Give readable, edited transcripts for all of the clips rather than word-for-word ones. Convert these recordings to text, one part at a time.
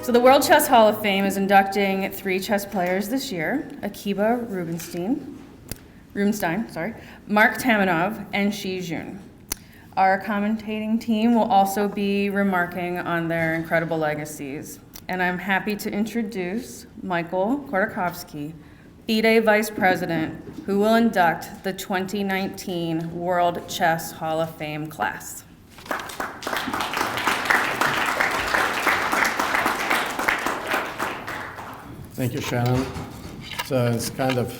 So the World Chess Hall of Fame is inducting 3 chess players this year: Akiba Rubinstein, Mark Tamanov, and Shi Jun. Our commentating team will also be remarking on their incredible legacies. And I'm happy to introduce Michael Korchnoi, FIDE Vice President, who will induct the 2019 World Chess Hall of Fame class. Thank you, Shannon. So it's kind of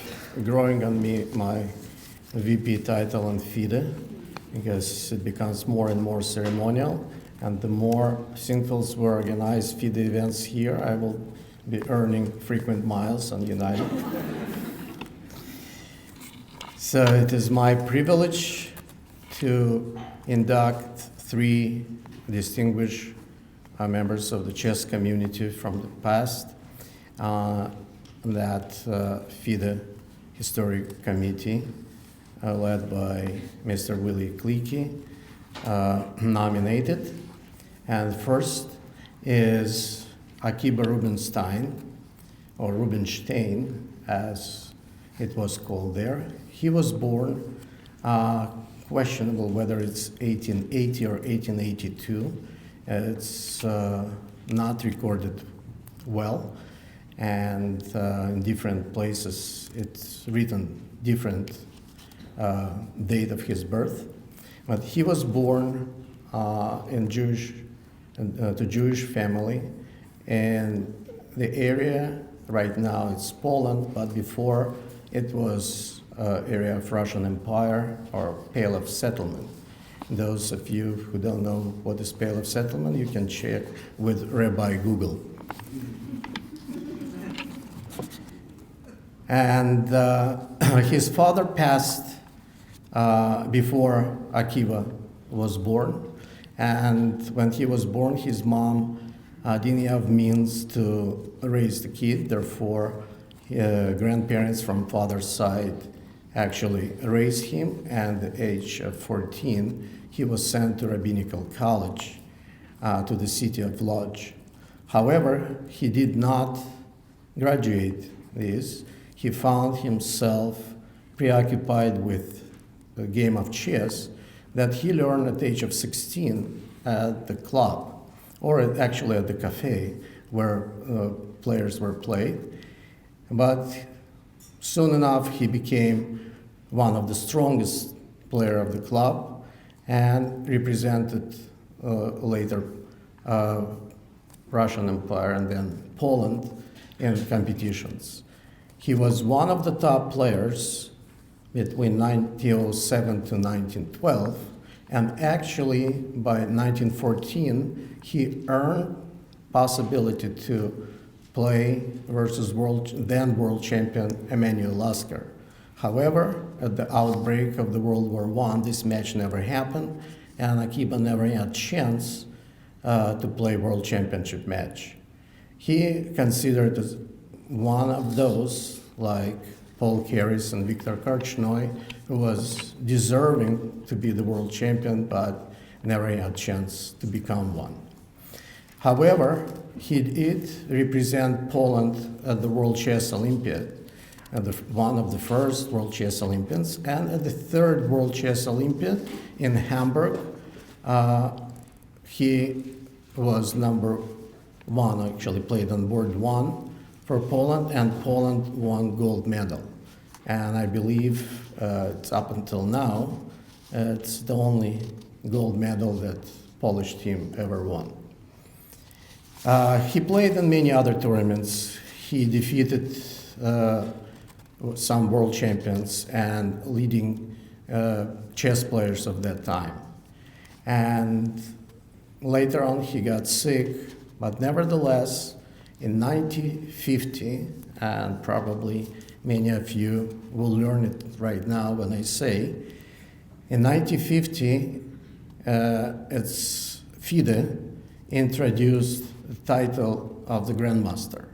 growing on me, my VP title on FIDE, because it becomes more and more ceremonial. And the more Sinfels will organize FIDE events here, I will be earning frequent miles on United. So it is my privilege to induct 3 distinguished members of the chess community from the past, that FIDE Historic Committee, led by Mr. Willie Kleeke, nominated. And first is Akiba Rubinstein, or Rubinstein, as it was called there. He was born, questionable whether it's 1880 or 1882. It's not recorded well, and in different places it's written different date of his birth. But he was born in to Jewish family, and the area right now it's Poland, but before it was area of Russian Empire or Pale of Settlement. Those of you who don't know what is Pale of Settlement, you can check with Rabbi Google. And his father passed before Akiva was born. And when he was born, his mom didn't have means to raise the kid. Therefore, grandparents from father's side actually raised him. And at the age of 14, he was sent to rabbinical college to the city of Lodz. However, he did not graduate this. He found himself preoccupied with a game of chess that he learned at the age of 16 at the club, or actually at the cafe where players were played. But soon enough, he became one of the strongest players of the club and represented later Russian Empire and then Poland in competitions. He was one of the top players between 1907 to 1912, and actually by 1914 he earned possibility to play versus then world champion Emanuel Lasker. However, at the outbreak of the World War I, this match never happened, and Akiba never had a chance to play world championship match. He considered as one of those, like Paul Keres and Viktor Korchnoi, who was deserving to be the world champion, but never had a chance to become one. However, he did represent Poland at the World Chess Olympiad, one of the first World Chess Olympiads, and at the 3rd World Chess Olympiad in Hamburg, he was number 1, actually played on board 1 for Poland, and Poland won gold medal. And I believe it's up until now, it's the only gold medal that Polish team ever won. He played in many other tournaments. He defeated some world champions and leading chess players of that time. And later on, he got sick, but nevertheless, in 1950, and probably many of you will learn it right now when I say, in 1950, it's FIDE introduced the title of the Grandmaster.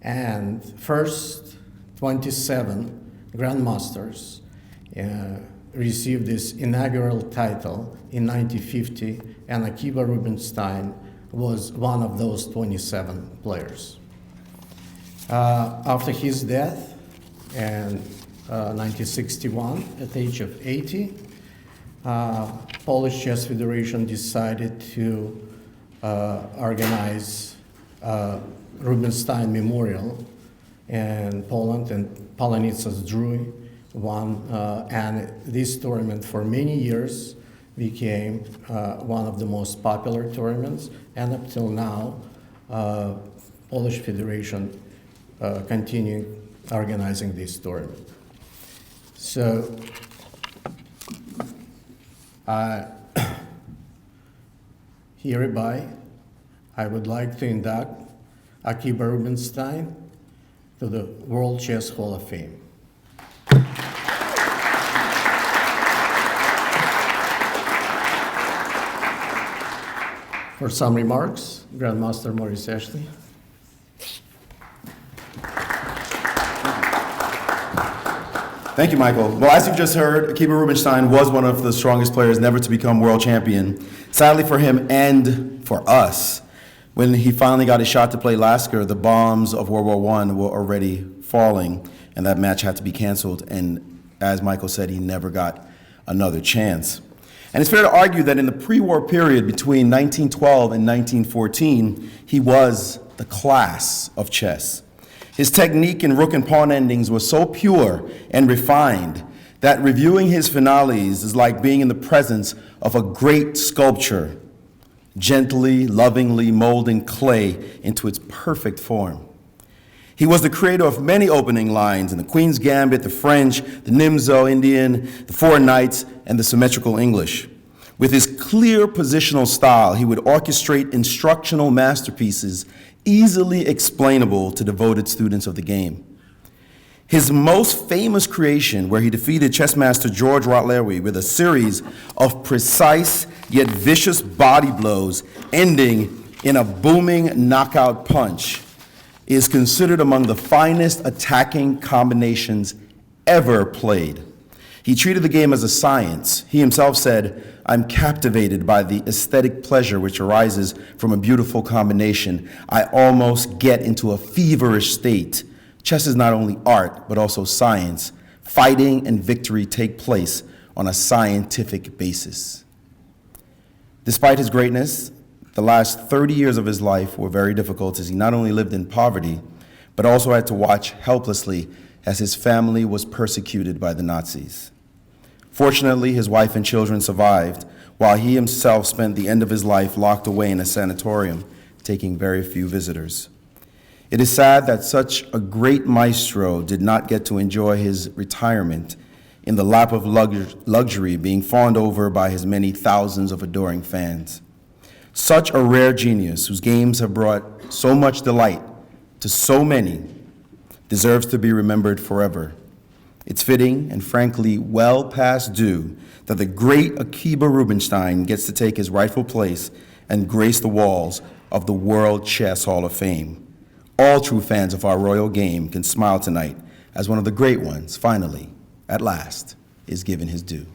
And first 27 Grandmasters received this inaugural title in 1950, and Akiba Rubinstein was one of those 27 players. After his death in 1961, at the age of 80, Polish Chess Federation decided to organize Rubinstein Memorial in Poland, and Polonitsas drew one, and this tournament for many years became one of the most popular tournaments, and up till now, Polish Federation continue organizing this tournament. So, hereby, I would like to induct Akiba Rubinstein to the World Chess Hall of Fame. For some remarks, Grandmaster Maurice Ashley. Thank you, Michael. Well, as you've just heard, Akiba Rubinstein was one of the strongest players never to become world champion. Sadly for him and for us, when he finally got his shot to play Lasker, the bombs of World War I were already falling, and that match had to be canceled. And as Michael said, he never got another chance. And it's fair to argue that in the pre-war period between 1912 and 1914, he was the class of chess. His technique in rook and pawn endings was so pure and refined that reviewing his finales is like being in the presence of a great sculpture, gently, lovingly molding clay into its perfect form. He was the creator of many opening lines in the Queen's Gambit, the French, the Nimzo Indian, the Four Knights, and the symmetrical English. With his clear positional style, he would orchestrate instructional masterpieces easily explainable to devoted students of the game. His most famous creation, where he defeated chessmaster George Rotlewi with a series of precise yet vicious body blows ending in a booming knockout punch, is considered among the finest attacking combinations ever played. He treated the game as a science. He himself said, "I'm captivated by the aesthetic pleasure which arises from a beautiful combination. I almost get into a feverish state. Chess is not only art, but also science. Fighting and victory take place on a scientific basis." Despite his greatness, the last 30 years of his life were very difficult, as he not only lived in poverty, but also had to watch helplessly as his family was persecuted by the Nazis. Fortunately, his wife and children survived, while he himself spent the end of his life locked away in a sanatorium, taking very few visitors. It is sad that such a great maestro did not get to enjoy his retirement in the lap of luxury, being fawned over by his many thousands of adoring fans. Such a rare genius, whose games have brought so much delight to so many, deserves to be remembered forever. It's fitting and frankly well past due that the great Akiba Rubinstein gets to take his rightful place and grace the walls of the World Chess Hall of Fame. All true fans of our royal game can smile tonight as one of the great ones, finally, at last, is given his due.